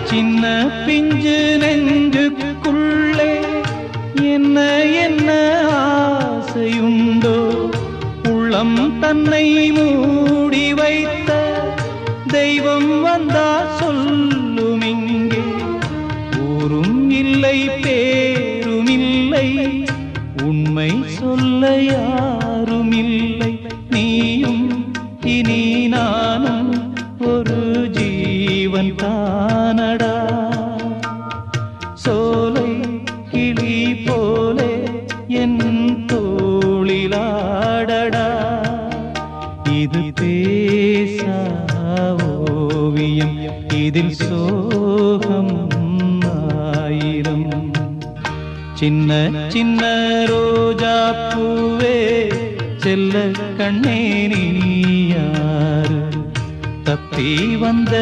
சின்ன பிஞ்சு நெஞ்சுக்குள்ளே என்ன என்ன ஆசையுண்டோ, உள்ளம் தன்னை மூடி வைத்த தெய்வம் வந்தா சொல்லும் இங்கே. ஊரும் இல்லை பேரும் இல்லை, உண்மை சொல்ல யாரும் இல்லை. நீயும் இனி நானும் ஒரு ஜீவன் தானடா. சோலை கிளி போலே என் தோளிலாடடா. இது பேசா ஓவியம், இதில் சோகம் ஆயிரம். சின்ன சின்ன ரோஜா பூவே செல்ல கண்ணே நீ யாரு, தப்பி வந்த